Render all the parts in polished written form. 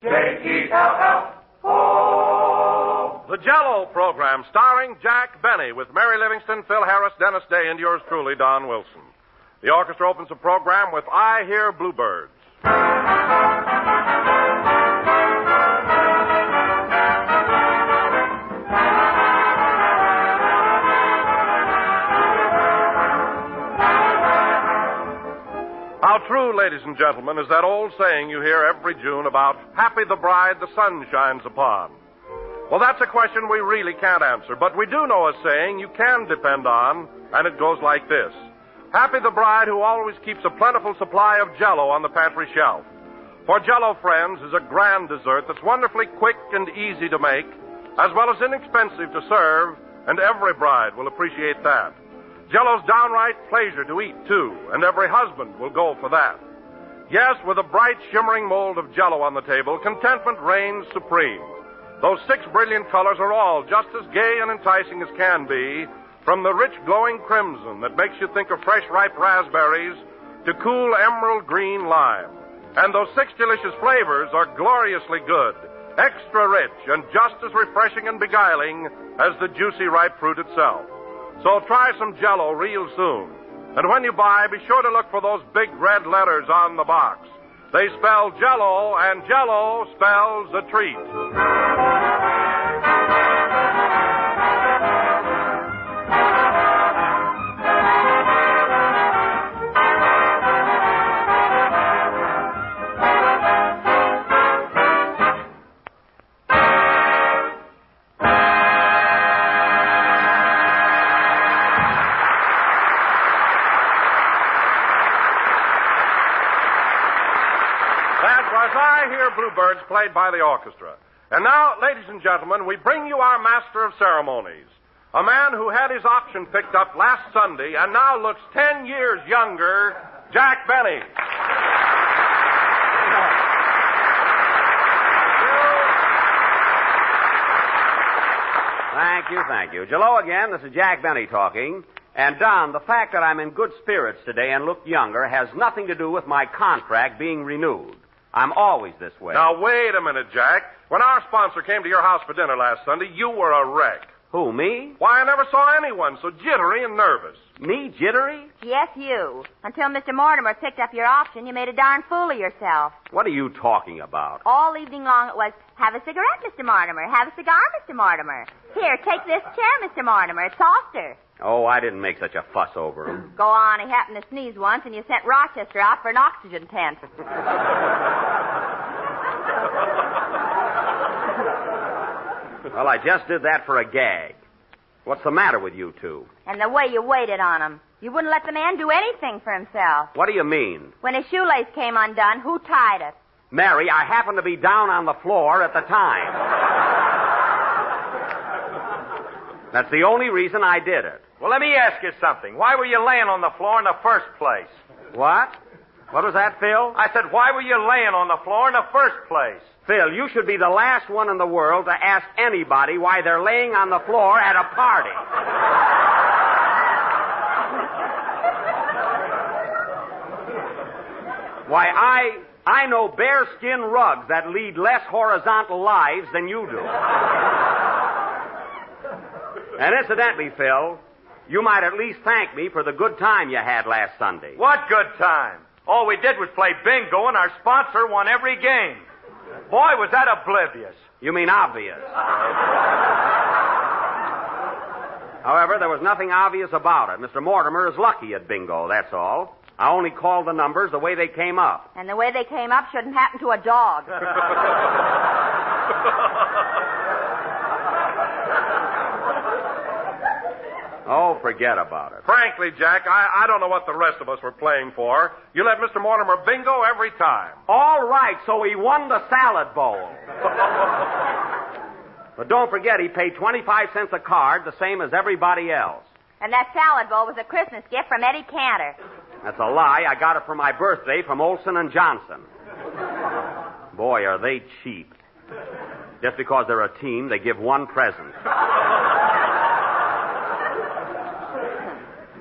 J-E-L-L-O. The Jell-O program, starring Jack Benny, with Mary Livingston, Phil Harris, Dennis Day, and yours truly, Don Wilson. The orchestra opens the program with I Hear Bluebirds. How true, ladies and gentlemen, is that old saying you hear every June about happy the bride the sun shines upon? Well, that's a question we really can't answer, but we do know a saying you can depend on, and it goes like this. Happy the bride who always keeps a plentiful supply of Jell-O on the pantry shelf. For Jell-O, friends, is a grand dessert that's wonderfully quick and easy to make, as well as inexpensive to serve, and every bride will appreciate that. Jell-O's downright pleasure to eat, too, and every husband will go for that. Yes, with a bright, shimmering mold of Jell-O on the table, contentment reigns supreme. Those 6 brilliant colors are all just as gay and enticing as can be, from the rich, glowing crimson that makes you think of fresh, ripe raspberries to cool emerald green lime. And those 6 delicious flavors are gloriously good, extra rich, and just as refreshing and beguiling as the juicy, ripe fruit itself. So try some Jell-O real soon. And when you buy, be sure to look for those big red letters on the box. They spell Jell-O, and Jell-O spells a treat. Bluebirds, played by the orchestra. And now, ladies and gentlemen, we bring you our master of ceremonies, a man who had his option picked up last Sunday and now looks 10 years younger, Jack Benny. Thank you. Jell-O again, this is Jack Benny talking. And, Don, the fact that I'm in good spirits today and look younger has nothing to do with my contract being renewed. I'm always this way. Now, wait a minute, Jack. When our sponsor came to your house for dinner last Sunday, you were a wreck. Who, me? Why, I never saw anyone so jittery and nervous. Me, jittery? Yes, you. Until Mr. Mortimer picked up your option, you made a darn fool of yourself. What are you talking about? All evening long it was, have a cigarette, Mr. Mortimer. Have a cigar, Mr. Mortimer. Here, take this chair, Mr. Mortimer. It's softer. Oh, I didn't make such a fuss over him. Go on. He happened to sneeze once, and you sent Rochester out for an oxygen tent. Well, I just did that for a gag. What's the matter with you two? And the way you waited on him. You wouldn't let the man do anything for himself. What do you mean? When his shoelace came undone, who tied it? Mary, I happened to be down on the floor at the time. That's the only reason I did it. Well, let me ask you something. Why were you laying on the floor in the first place? What? What was that, Phil? I said, why were you laying on the floor in the first place? Phil, you should be the last one in the world to ask anybody why they're laying on the floor at a party. Why, I know bearskin rugs that lead less horizontal lives than you do. And incidentally, Phil, you might at least thank me for the good time you had last Sunday. What good time? All we did was play bingo, and our sponsor won every game. Boy, was that oblivious. You mean obvious. However, there was nothing obvious about it. Mr. Mortimer is lucky at bingo, that's all. I only called the numbers the way they came up. And the way they came up shouldn't happen to a dog. Oh, forget about it. Frankly, Jack, I don't know what the rest of us were playing for. You let Mr. Mortimer bingo every time. All right, so he won the salad bowl. But don't forget, he paid 25 cents a card, the same as everybody else. And that salad bowl was a Christmas gift from Eddie Cantor. That's a lie. I got it for my birthday from Olson and Johnson. Boy, are they cheap. Just because they're a team, they give one present.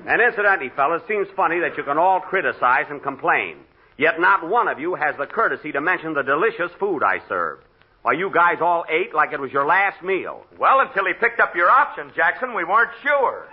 And incidentally, fellas, it seems funny that you can all criticize and complain. Yet not one of you has the courtesy to mention the delicious food I served. Why, you guys all ate like it was your last meal. Well, until he picked up your option, Jackson, we weren't sure.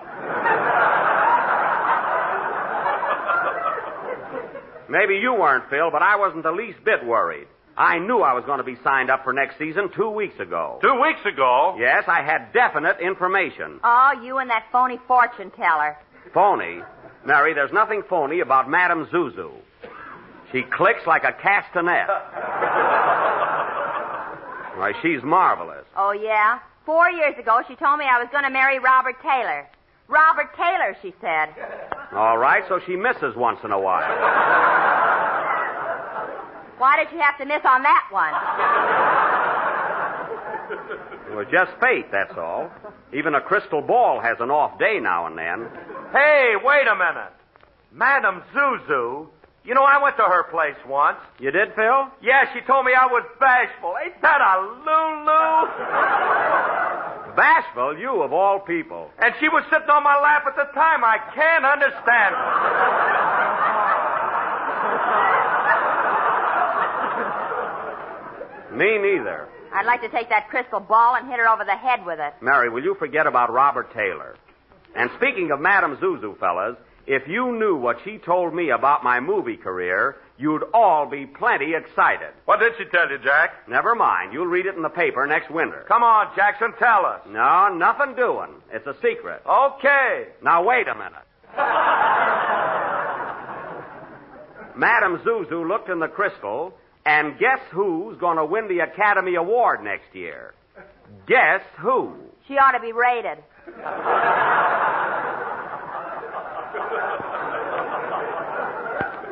Maybe you weren't, Phil, but I wasn't the least bit worried. I knew I was going to be signed up for next season 2 weeks ago. 2 weeks ago? Yes, I had definite information. Oh, you and that phony fortune teller. Phony? Mary, there's nothing phony about Madame Zuzu. She clicks like a castanet. Why, she's marvelous. Oh, yeah? 4 years ago, she told me I was going to marry Robert Taylor. Robert Taylor, she said. All right, so she misses once in a while. Why did she have to miss on that one? It was just fate, that's all. Even a crystal ball has an off day now and then. Hey, wait a minute. Madame Zuzu. You know, I went to her place once. You did, Phil? Yeah, she told me I was bashful. Ain't that a Lulu? Bashful, you of all people. And she was sitting on my lap at the time. I can't understand her. Me neither. I'd like to take that crystal ball and hit her over the head with it. Mary, will you forget about Robert Taylor? And speaking of Madame Zuzu, fellas, if you knew what she told me about my movie career, you'd all be plenty excited. What did she tell you, Jack? Never mind. You'll read it in the paper next winter. Come on, Jackson, tell us. No, nothing doing. It's a secret. Okay. Now, wait a minute. Madame Zuzu looked in the crystal, and guess who's going to win the Academy Award next year? Guess who? She ought to be rated.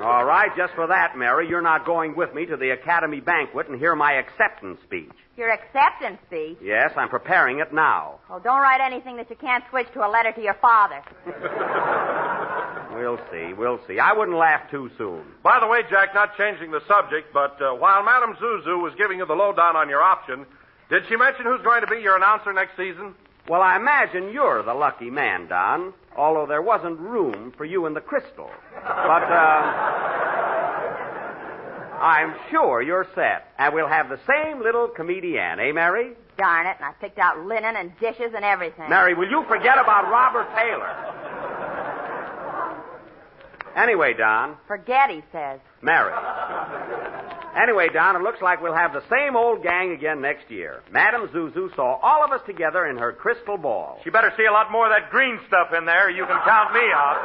All right, just for that, Mary, you're not going with me to the Academy banquet and hear my acceptance speech. Your acceptance speech? Yes, I'm preparing it now. Well, don't write anything that you can't switch to a letter to your father. We'll see. I wouldn't laugh too soon. By the way, Jack, not changing the subject, but while Madame Zuzu was giving you the lowdown on your option, did she mention who's going to be your announcer next season? Well, I imagine you're the lucky man, Don, although there wasn't room for you in the crystal. But, I'm sure you're set, and we'll have the same little comedienne, eh, Mary? Darn it, and I picked out linen and dishes and everything. Mary, will you forget about Robert Taylor? Anyway, Don. Forget, he says. Mary. Anyway, Don, it looks like we'll have the same old gang again next year. Madame Zuzu saw all of us together in her crystal ball. She better see a lot more of that green stuff in there. You can count me out.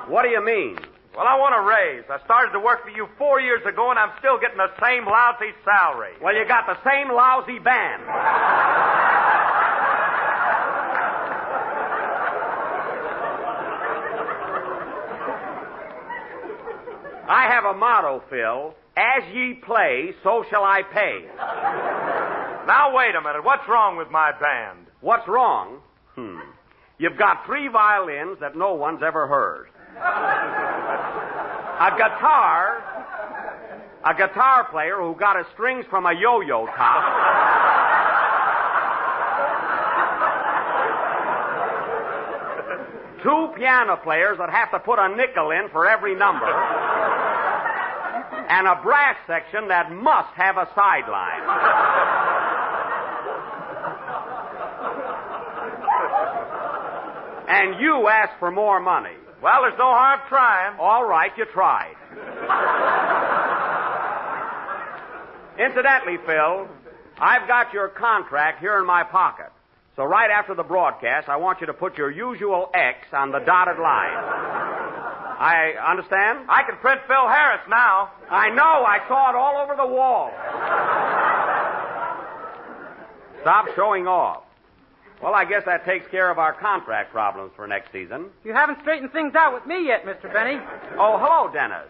What do you mean? Well, I want a raise. I started to work for you 4 years ago, and I'm still getting the same lousy salary. Well, you got the same lousy band. I have a motto, Phil. As ye play, so shall I pay. Now, wait a minute. What's wrong with my band? What's wrong? You've got 3 violins that no one's ever heard. A guitar player who got his strings from a yo-yo top. Two piano players that have to put a nickel in for every number. And a brass section that must have a sideline. And you ask for more money. Well, there's no harm trying. All right, you tried. Incidentally, Phil, I've got your contract here in my pocket. So right after the broadcast, I want you to put your usual X on the dotted line. I understand? I can print Phil Harris now. I know. I saw it all over the wall. Stop showing off. Well, I guess that takes care of our contract problems for next season. You haven't straightened things out with me yet, Mr. Benny. Oh, hello, Dennis.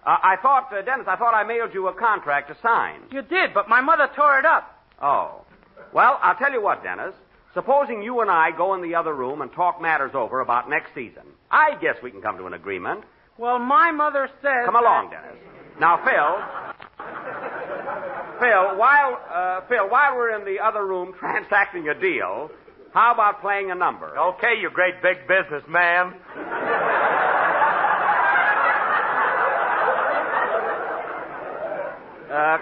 I thought I mailed you a contract to sign. You did, but my mother tore it up. Oh. Well, I'll tell you what, Dennis. Supposing you and I go in the other room and talk matters over about next season, I guess we can come to an agreement. Well, my mother says... Come along, Dennis. Now, Phil, while we're in the other room transacting a deal, How about playing a number? Okay, you great big businessman.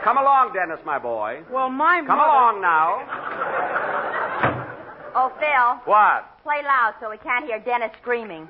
Come along, Dennis, my boy. Well, my Come mother... along now. Oh, Phil, What? play loud so we can't hear Dennis screaming.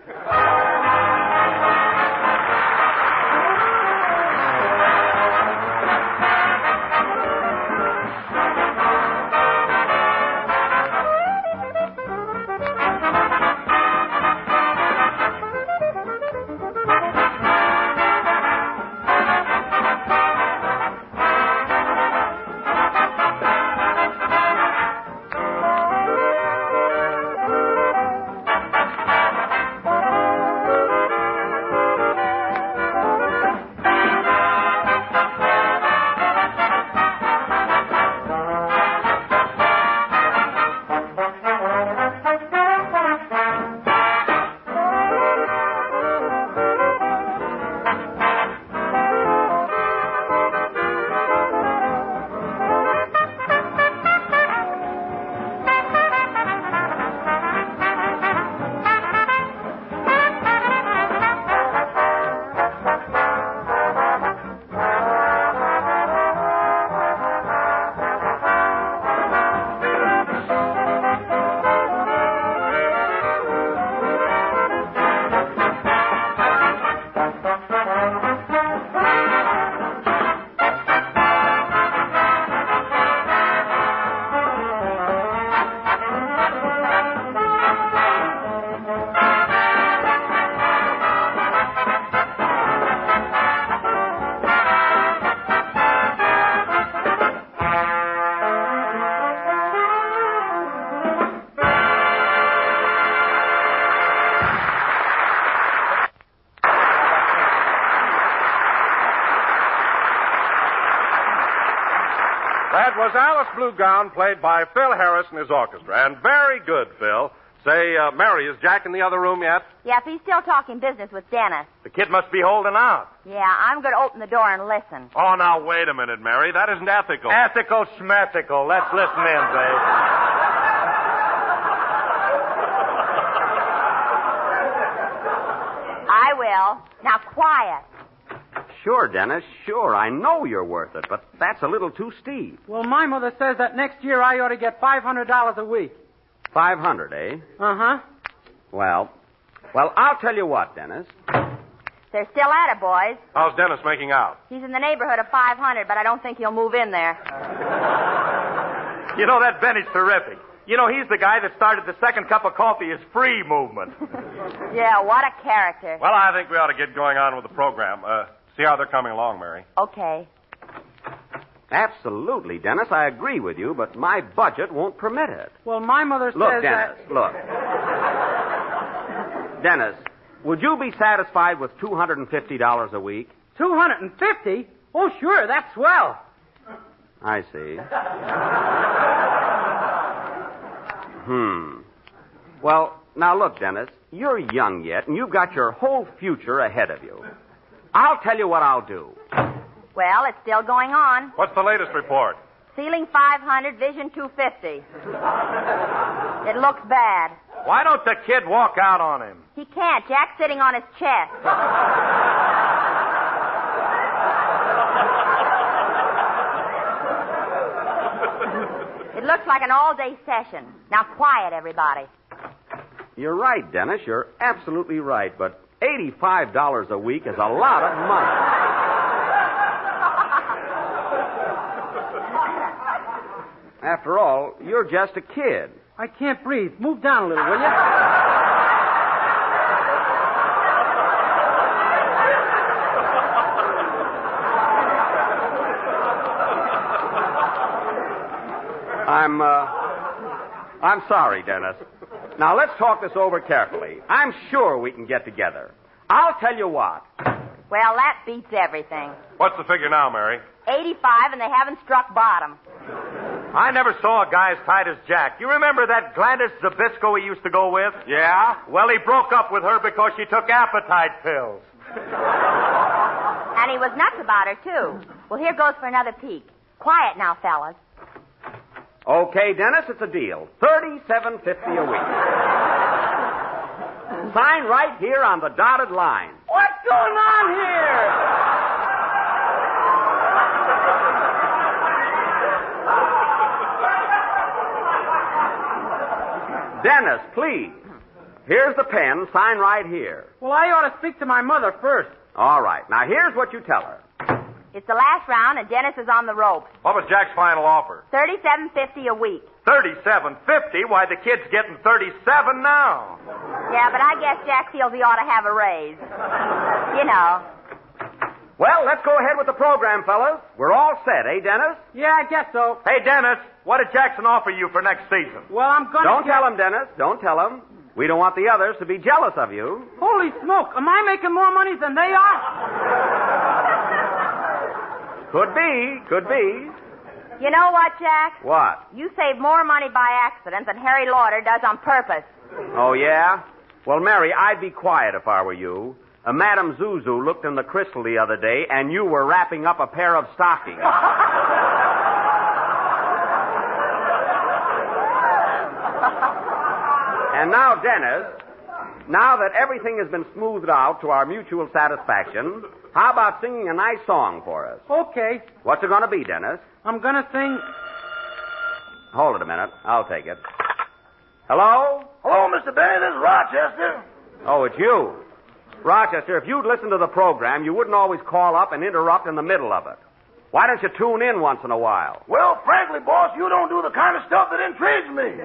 That was Alice Bluegown, played by Phil Harris and his orchestra. And very good, Phil. Say, Mary, is Jack in the other room yet? Yep, he's still talking business with Dennis. The kid must be holding out. Yeah, I'm going to open the door and listen. Oh, now, wait a minute, Mary. That isn't ethical. Ethical schmethical. Let's listen in, babe. I will. Now, quiet. Sure, Dennis, sure. I know you're worth it, but that's a little too steep. Well, my mother says that next year I ought to get $500 a week. 500, eh? Uh-huh. Well, I'll tell you what, Dennis. They're still at it, boys. How's Dennis making out? He's in the neighborhood of 500, but I don't think he'll move in there. You know, that Benny's terrific. You know, he's the guy that started the second cup of coffee is free movement. Yeah, what a character. Well, I think we ought to get going on with the program. See how they're coming along, Mary. Okay. Absolutely, Dennis. I agree with you, but my budget won't permit it. Well, my mother says Look, Dennis, look. Dennis, would you be satisfied with $250 a week? $250? Oh, sure, that's swell. I see. Well, now look, Dennis, you're young yet, and you've got your whole future ahead of you. I'll tell you what I'll do. Well, it's still going on. What's the latest report? Ceiling 500, vision 250. It looks bad. Why don't the kid walk out on him? He can't. Jack's sitting on his chest. It looks like an all-day session. Now, quiet, everybody. You're right, Dennis. You're absolutely right, but $85 a week is a lot of money. After all, you're just a kid. I can't breathe. Move down a little, will you? I'm sorry, Dennis. Now, let's talk this over carefully. I'm sure we can get together. I'll tell you what. Well, that beats everything. What's the figure now, Mary? 85, and they haven't struck bottom. I never saw a guy as tight as Jack. You remember that Gladys Zabisco he used to go with? Yeah? Well, he broke up with her because she took appetite pills. And he was nuts about her, too. Well, here goes for another peek. Quiet now, fellas. Okay, Dennis, it's a deal. $37.50 a week. Sign right here on the dotted line. What's going on here? Dennis, please. Here's the pen. Sign right here. Well, I ought to speak to my mother first. All right. Now, here's what you tell her. It's the last round, and Dennis is on the ropes. What was Jack's final offer? $37.50 a week. $37.50? Why, the kid's getting $37 now. Yeah, but I guess Jack feels he ought to have a raise. You know. Well, let's go ahead with the program, fellas. We're all set, eh, Dennis? Yeah, I guess so. Hey, Dennis, what did Jackson offer you for next season? Well, I'm going to... Don't tell him, Dennis. Don't tell him. We don't want the others to be jealous of you. Holy smoke. Am I making more money than they are? Could be. Could be. You know what, Jack? What? You save more money by accident than Harry Lauder does on purpose. Oh, yeah? Well, Mary, I'd be quiet if I were you. Madame Zuzu looked in the crystal the other day, and you were wrapping up a pair of stockings. And now, Dennis, now that everything has been smoothed out to our mutual satisfaction, how about singing a nice song for us? Okay. What's it going to be, Dennis? I'm going to sing... Hold it a minute. I'll take it. Hello? Hello, Mr. Benny. This is Rochester. Oh, it's you. Rochester, if you'd listened to the program, you wouldn't always call up and interrupt in the middle of it. Why don't you tune in once in a while? Well, frankly, boss, you don't do the kind of stuff that intrigues me.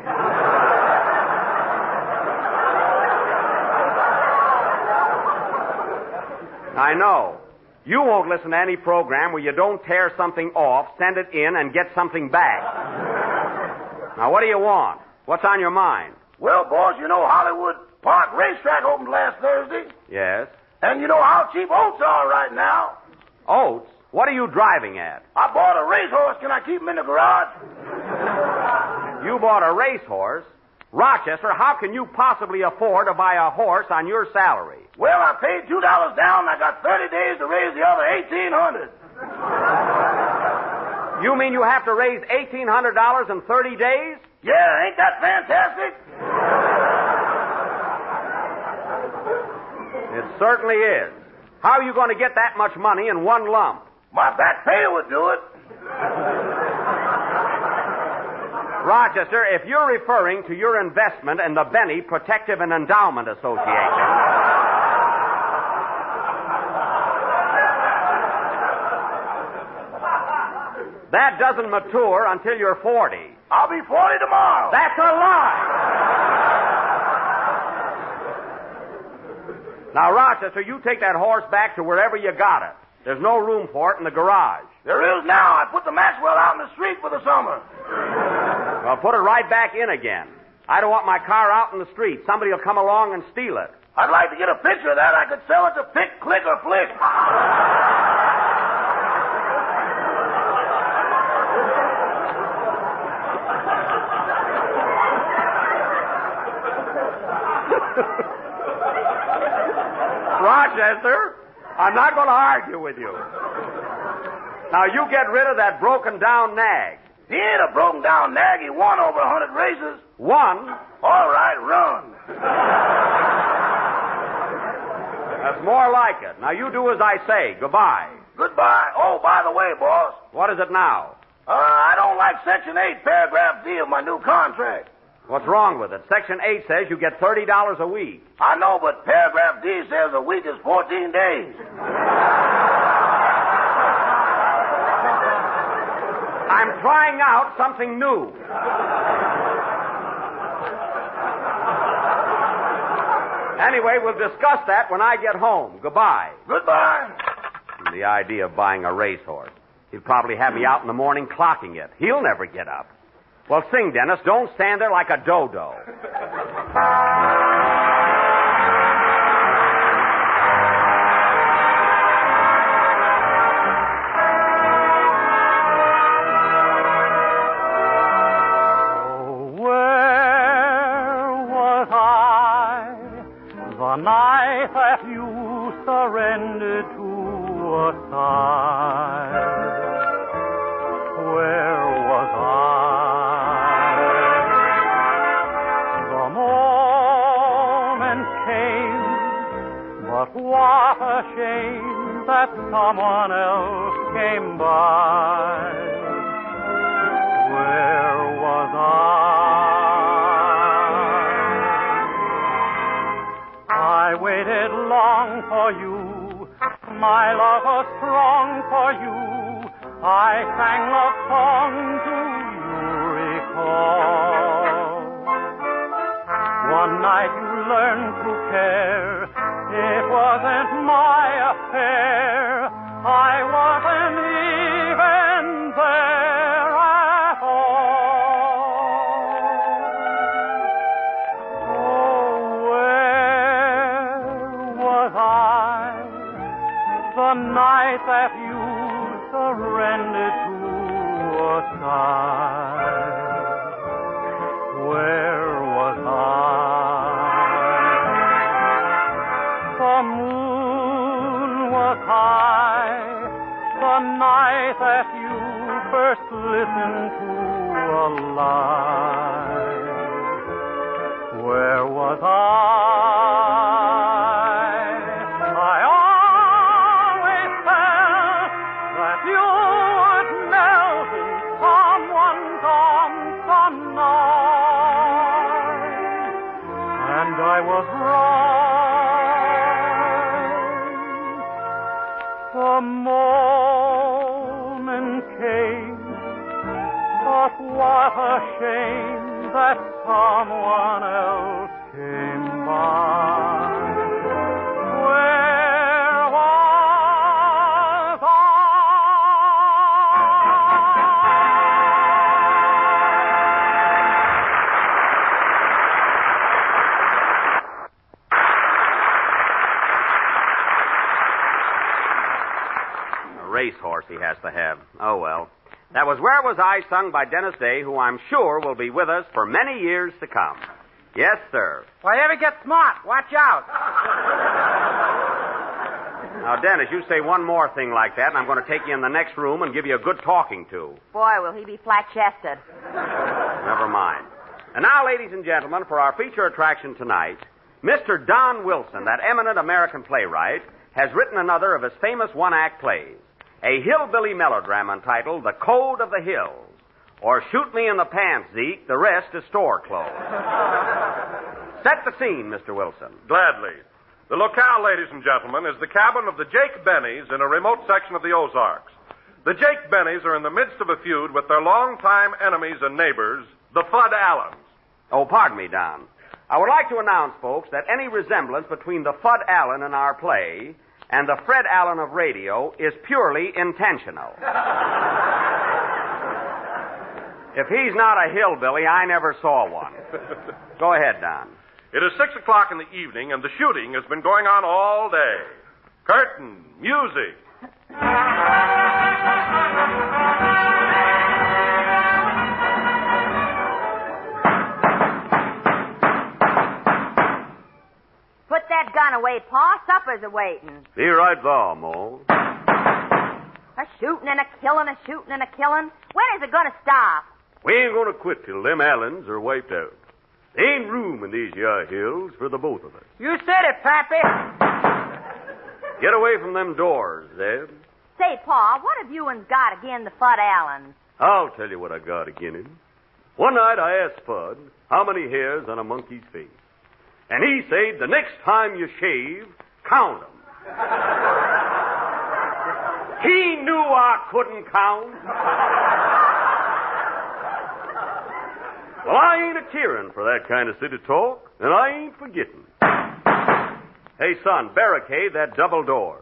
I know. You won't listen to any program where you don't tear something off, send it in, and get something back. Now, what do you want? What's on your mind? Well, boss, you know Hollywood Park Racetrack opened last Thursday. Yes? And you know how cheap oats are right now. Oats? What are you driving at? I bought a racehorse. Can I keep him in the garage? You bought a racehorse? Rochester, how can you possibly afford to buy a horse on your salary? Well, I paid $2 down, and I got 30 days to raise the other $1,800. You mean you have to raise $1,800 in 30 days? Yeah, ain't that fantastic? It certainly is. How are you going to get that much money in one lump? My back pay would do it. Rochester, if you're referring to your investment in the Benny Protective and Endowment Association... that doesn't mature until you're 40. I'll be 40 tomorrow. That's a lie! Now, Rochester, you take that horse back to wherever you got it. There's no room for it in the garage. There is now. I put the Maxwell out in the street for the summer. Well, put it right back in again. I don't want my car out in the street. Somebody will come along and steal it. I'd like to get a picture of that. I could sell it to Pick, Click, or Flick. Rochester, I'm not going to argue with you. Now, you get rid of that broken-down nag. He ain't a broken-down nag. He won over 100 races. One? All right, run. That's more like it. Now, you do as I say. Goodbye. Goodbye. Oh, by the way, boss. What is it now? I don't like Section 8, Paragraph D of my new contract. What's wrong with it? Section 8 says you get $30 a week. I know, but Paragraph D says a week is 14 days. I'm trying out something new. Anyway, we'll discuss that when I get home. Goodbye. Goodbye. The idea of buying a racehorse. He'll probably have me out in the morning clocking it. He'll never get up. Well, sing, Dennis. Don't stand there like a dodo. The night that you surrendered to a sigh, where was I? what a shame that someone else came by. Where was I waited long for you. My love was strong for you. I sang love songs, do you recall? One night you learned to care. It wasn't my affair. I wasn't even there at all. Oh, where was I the night that you surrendered to a sigh? Where was the moon was high the night that you first listened to a lie. Where was I always felt that you would melt in someone's arms tonight, and I was wrong. The moment came, but what a shame that someone else came by. Where was Racehorse he has to have. Oh, well. That was Where Was I, sung by Dennis Day, who I'm sure will be with us for many years to come. Yes, sir. If I ever get smart, watch out. Now, Dennis, you say one more thing like that, and I'm going to take you in the next room and give you a good talking to. Boy, will he be flat-chested. Never mind. And now, ladies and gentlemen, for our feature attraction tonight, Mr. Don Wilson, that eminent American playwright, has written another of his famous one-act plays. A hillbilly melodrama entitled The Code of the Hills, or Shoot Me in the Pants, Zeke, the rest is store clothes. Set the scene, Mr. Wilson. Gladly. The locale, ladies and gentlemen, is the cabin of the Jake Bennies in a remote section of the Ozarks. The Jake Bennies are in the midst of a feud with their longtime enemies and neighbors, the Fudd Allens. Oh, pardon me, Don. I would like to announce, folks, that any resemblance between the Fudd Allen in our play and the Fred Allen of radio is purely intentional. If he's not a hillbilly, I never saw one. Go ahead, Don. It is 6 o'clock in the evening, and the shooting has been going on all day. Curtain, music. Put that gun away, Pa. Supper's a-waiting. Be right there, Mo. A shooting and a killing, a shooting and a killing. When is it going to stop? We ain't going to quit till them Allens are wiped out. There ain't room in these yah hills for the both of us. You said it, Pappy. Get away from them doors, Zeb. Say, Pa, what have you and got again the Fudd Allens? I'll tell you what I got again him. One night I asked Fudd how many hairs on a monkey's face. And he said, the next time you shave, count 'em. He knew I couldn't count. Well, I ain't a-cheering for that kind of city talk, and I ain't forgetting. Hey, son, barricade that double door.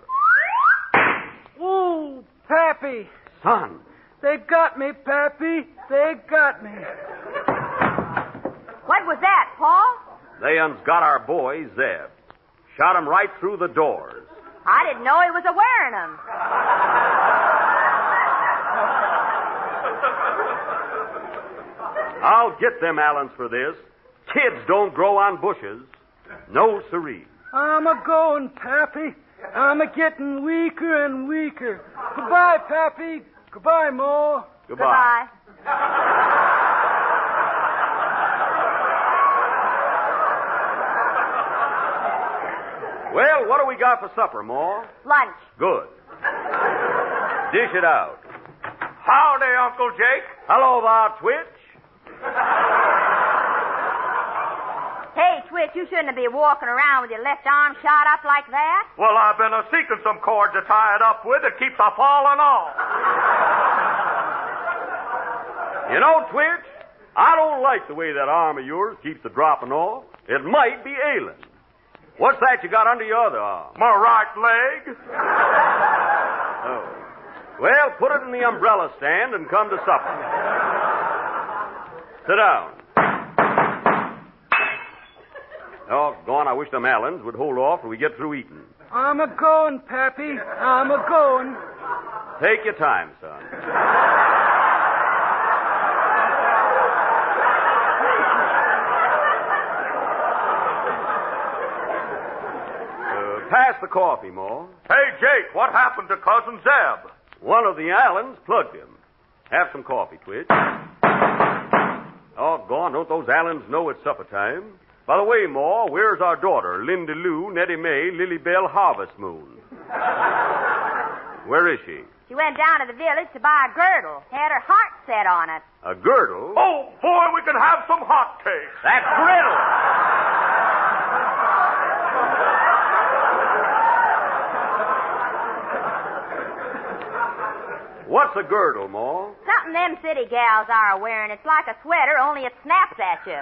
Ooh, Pappy. Son. They got me, Pappy. They got me. What was that, Pa? They got our boy, Zeb. Shot him right through the doors. I didn't know he was a-wearing them. I'll get them Allens for this. Kids don't grow on bushes. No siree. I'm a-going, Pappy. I'm a-getting weaker and weaker. Goodbye, Pappy. Goodbye, Ma. Goodbye. Well, what do we got for supper, Ma? Lunch. Good. Dish it out. Howdy, Uncle Jake. Hello there, Twitch. Hey, Twitch, you shouldn't be walking around with your left arm shot up like that. Well, I've been seeking some cords to tie it up with. It keeps a falling off. You know, Twitch, I don't like the way that arm of yours keeps a dropping off. It might be ailing. What's that you got under your other arm? My right leg. Oh. Well, put it in the umbrella stand and come to supper. Sit down. Doggone, I wish them Allens would hold off till we get through eating. I'm a-going, Pappy. I'm a-going. Take your time, son. Pass the coffee, Ma. Hey, Jake, what happened to Cousin Zeb? One of the Allens plugged him. Have some coffee, Twitch. Doggone, don't those Allens know it's supper time? By the way, Ma, where's our daughter, Linda Lou, Nettie Mae, Lily Bell, Harvest Moon? Where is she? She went down to the village to buy a girdle. Had her heart set on it. A girdle? Oh, boy, we can have some hot cakes. That's griddle. What's a girdle, Ma? Something them city gals are wearing. It's like a sweater, only it snaps at you.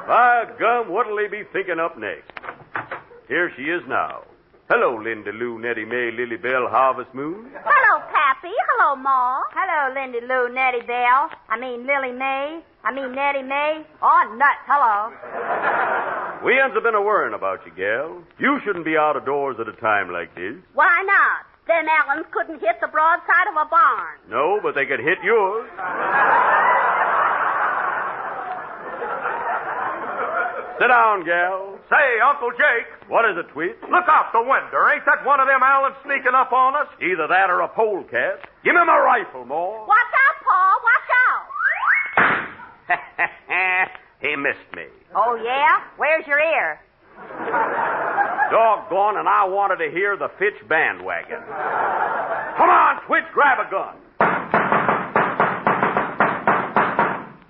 By gum, what'll they be thinking up next? Here she is now. Hello, Linda Lou, Nettie Mae, Lily Bell, Harvest Moon. Hello, Pappy. Hello, Ma. Hello, Lindy Lou, Nettie Bell. Lily Mae. Nettie Mae. Oh, nuts. Hello. We ain't been a-worrying about you, gal. You shouldn't be out of doors at a time like this. Why not? Them Allens couldn't hit the broadside of a barn. No, but they could hit yours. Sit down, gal. Say, Uncle Jake. What is it, Twitch? Look out the window. Ain't that one of them Allens sneaking up on us? Either that or a polecat. Give me my rifle, Ma. Watch out, Paul. Watch out. He missed me. Oh, yeah? Where's your ear? Doggone, and I wanted to hear the Fitch bandwagon. Come on, Twitch, grab a gun.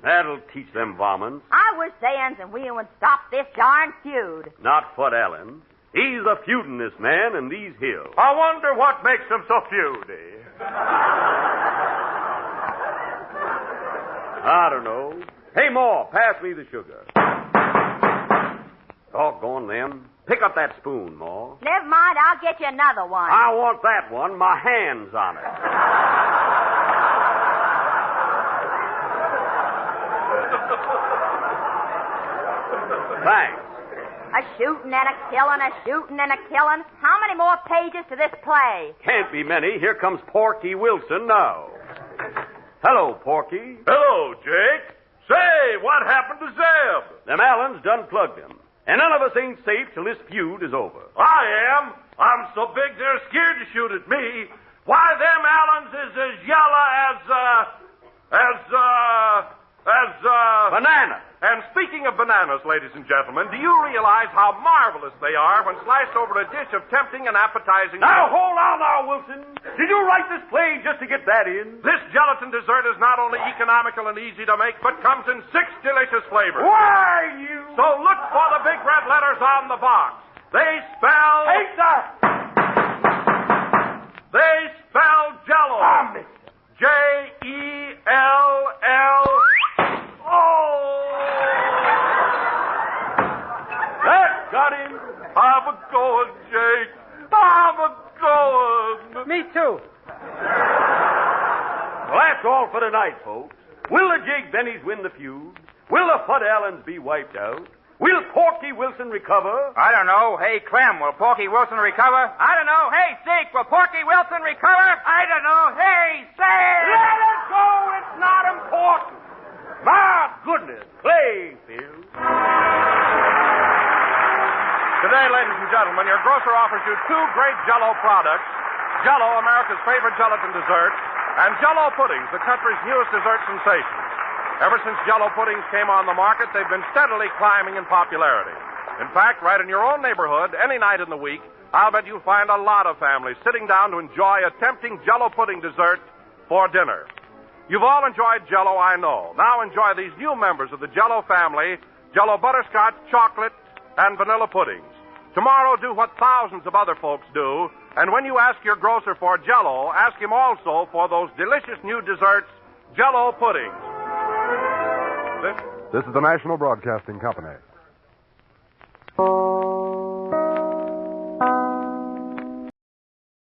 That'll teach them varmints. I wish Zans and we would stop this darn feud. Not Fudd Allen. He's a feuding this man in these hills. I wonder what makes him so feudy. I don't know. Hey, Ma, pass me the sugar. Doggone them. Pick up that spoon, Ma. Never mind, I'll get you another one. I want that one. My hand's on it. Thanks. A shooting and a killing, a shooting and a killing. How many more pages to this play? Can't be many. Here comes Porky Wilson now. Hello, Porky. Hello, Jake. Say, what happened to Zeb? Them Allens done plugged him. And none of us ain't safe till this feud is over. I am. I'm so big they're scared to shoot at me. Why, them Allens is as yellow as Banana. And speaking of bananas, ladies and gentlemen, do you realize how marvelous they are when sliced over a dish of tempting and appetizing... Now, hold on now, Wilson. Did you write this play just to get that in? This gelatin dessert is not only economical and easy to make, but comes in 6 delicious flavors. Why, you... So look for the big red letters on the box. They spell... Hey, sir! They spell Jell-O. Jell. That got him. I'm a-going, Jake. I'm a-going. Me too. Well, that's all for tonight, folks. Will the Jake Bennies win the feud? Will the Fudd Allens be wiped out? Will Porky Wilson recover? I don't know. Hey, Clem, will Porky Wilson recover? I don't know. Hey, Zeke, will Porky Wilson recover? I don't know. Hey, Sam! Let it go. It's not important. My goodness. Clayfield. Today, ladies and gentlemen, your grocer offers you 2 great Jell-O products. Jell-O, America's favorite gelatin dessert, and Jell-O puddings, the country's newest dessert sensation. Ever since Jell-O puddings came on the market, they've been steadily climbing in popularity. In fact, right in your own neighborhood, any night in the week, I'll bet you'll find a lot of families sitting down to enjoy a tempting Jell-O pudding dessert for dinner. You've all enjoyed Jell-O, I know. Now enjoy these new members of the Jell-O family, Jell-O butterscotch, chocolate, and vanilla puddings. Tomorrow, do what thousands of other folks do, and when you ask your grocer for Jell-O, ask him also for those delicious new desserts, Jell-O puddings. This is the National Broadcasting Company.